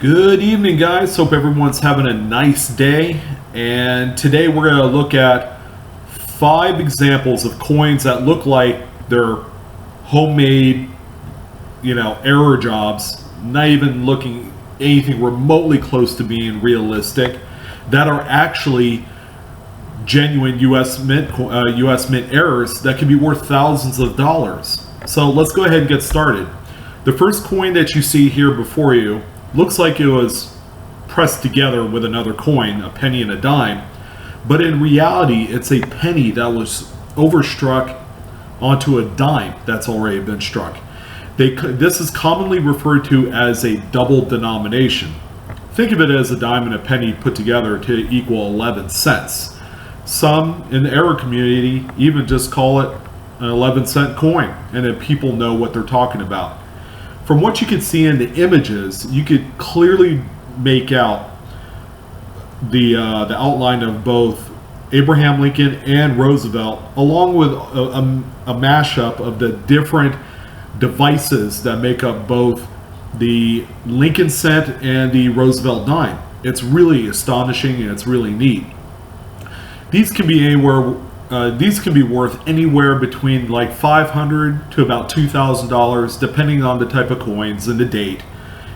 Good evening, guys. Hope everyone's having a nice day. And today we're going to look at 5 examples of coins that look like they're homemade, error jobs, not even looking anything remotely close to being realistic, that are actually genuine U.S. Mint errors that can be worth thousands of dollars. So let's go ahead and get started. The first coin that you see here before you looks like it was pressed together with another coin, a penny and a dime, but in reality it's a penny that was overstruck onto a dime that's already been struck. This is commonly referred to as a double denomination. Think of it as a dime and a penny put together to equal 11 cents. Some in the error community even just call it an 11-cent coin, and then people know what they're talking about. From what you can see in the images, you could clearly make out the outline of both Abraham Lincoln and Roosevelt, along with a mashup of the different devices that make up both the Lincoln cent and the Roosevelt dime. It's really astonishing and it's really neat. These can be anywhere. These can be worth anywhere between like $500 to about $2,000, depending on the type of coins and the date.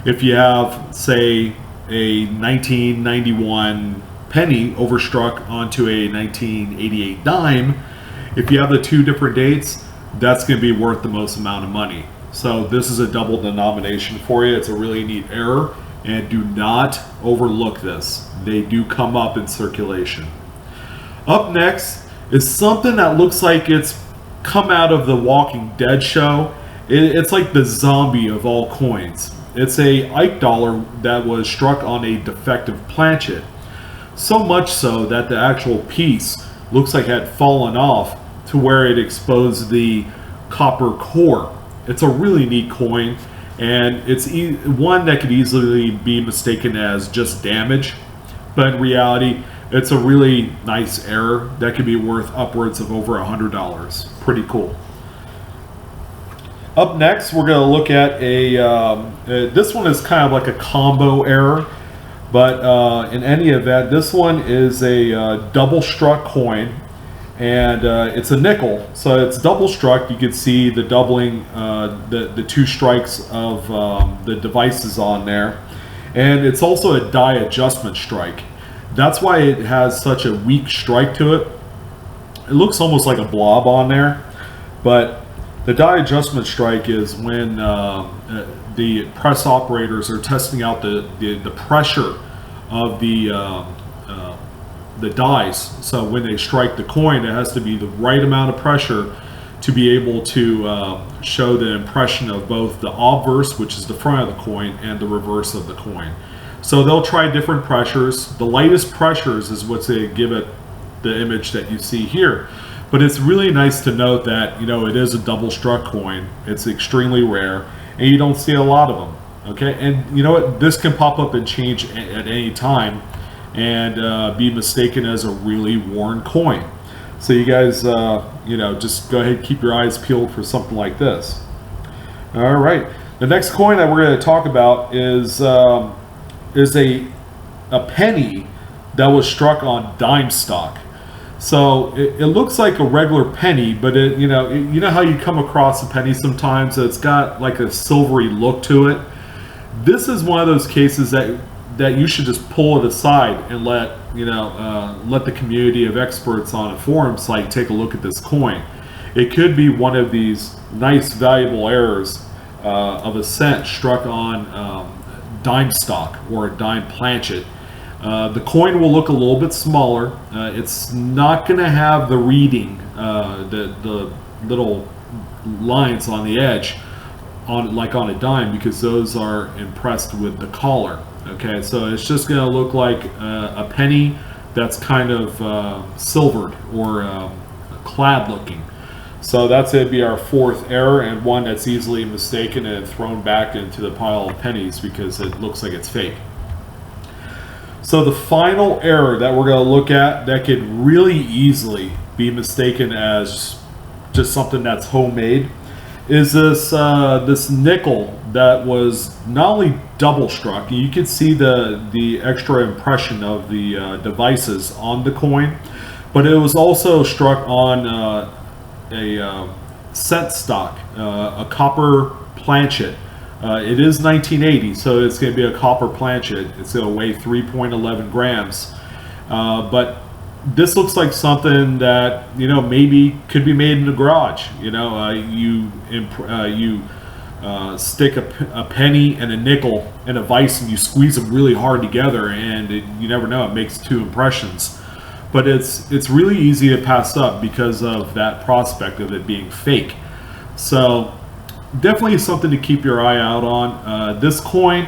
If you have, say, a 1991 penny overstruck onto a 1988 dime, if you have the 2 different dates, that's going to be worth the most amount of money. So this is a double denomination for you. It's a really neat error, and do not overlook this. They do come up in circulation. Up next is something that looks like it's come out of the Walking Dead show. It's like the zombie of all coins. It's a Ike dollar that was struck on a defective Planchet. So much so that the actual piece looks like it had fallen off to where it exposed the copper core. It's a really neat coin, and it's one that could easily be mistaken as just damage, but in reality it's a really nice error that could be worth upwards of over $100. Pretty cool. Up next, we're going to look at this one is kind of like a combo error, but in any event, this one is a double struck coin, and it's a nickel, so it's double struck. You can see the doubling, the 2 strikes of the devices on there, and it's also a die adjustment strike. That's why it has such a weak strike to it. It looks almost like a blob on there, but the die adjustment strike is when the press operators are testing out the pressure of the dies. So when they strike the coin, it has to be the right amount of pressure to be able to show the impression of both the obverse, which is the front of the coin, and the reverse of the coin. So they'll try different pressures. The lightest pressures is what they give it the image that you see here. But it's really nice to note that it is a double struck coin. It's extremely rare, and you don't see a lot of them. Okay, and you know what? This can pop up and change at any time, and be mistaken as a really worn coin. So you guys, just go ahead and keep your eyes peeled for something like this. All right, the next coin that we're going to talk about is a penny that was struck on dime stock. So it looks like a regular penny, but you know how you come across a penny sometimes that it's got like a silvery look to it. This is one of those cases that you should just pull it aside and let the community of experts on a forum site take a look at this coin. It could be one of these nice valuable errors of a cent struck on dime stock or a dime Planchet. The coin will look a little bit smaller. It's not going to have the reading, the little lines on the edge, like on a dime, because those are impressed with the collar. Okay, so it's just going to look like a penny that's kind of silvered or clad looking. So that's going to be our 4th error, and one that's easily mistaken and thrown back into the pile of pennies because it looks like it's fake. So the final error that we're going to look at that could really easily be mistaken as just something that's homemade is this nickel that was not only double struck, you could see the extra impression of the devices on the coin, but it was also struck on a cent stock, a copper planchet. It is 1980, so it's going to be a copper planchet. It's going to weigh 3.11 grams. But this looks like something that, you know, maybe could be made in the garage. You know, you stick a penny and a nickel in a vise and you squeeze them really hard together, and you never know, it makes two impressions. But it's really easy to pass up because of that prospect of it being fake. So definitely something to keep your eye out on. This coin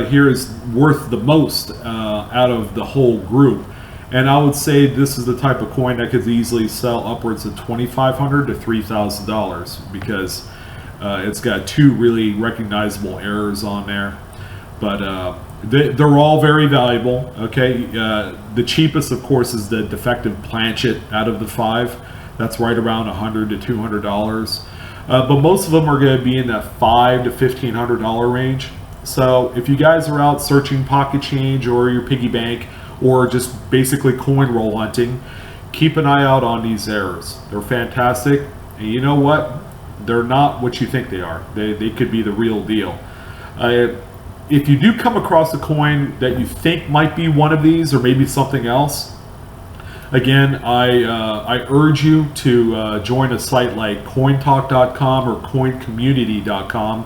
here is worth the most out of the whole group, and I would say this is the type of coin that could easily sell upwards of $2,500 to $3,000 because it's got two really recognizable errors on there. But they're all very valuable. Okay, the cheapest, of course, is the defective planchet out of the five. That's right around $100 to $200. But most of them are going to be in that $500 to $1,500 range. So if you guys are out searching pocket change or your piggy bank or just basically coin roll hunting, keep an eye out on these errors. They're fantastic, and you know what? They're not what you think they are. They could be the real deal. If you do come across a coin that you think might be one of these or maybe something else, again, I urge you to join a site like cointalk.com or coincommunity.com.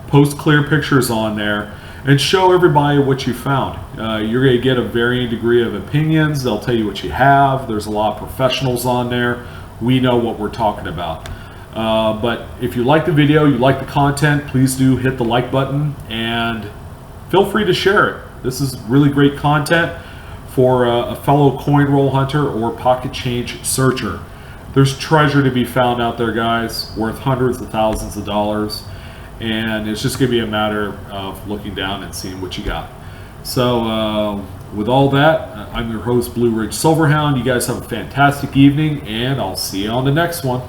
Post clear pictures on there and show everybody what you found. You're going to get a varying degree of opinions. They'll tell you what you have. There's a lot of professionals on there. We know what we're talking about. But if you like the video, you like the content, please do hit the like button and feel free to share it. This is really great content for a fellow coin roll hunter or pocket change searcher. There's treasure to be found out there, guys, worth hundreds of thousands of dollars, and it's just going to be a matter of looking down and seeing what you got. So with all that, I'm your host, Blue Ridge Silverhound. You guys have a fantastic evening, and I'll see you on the next one.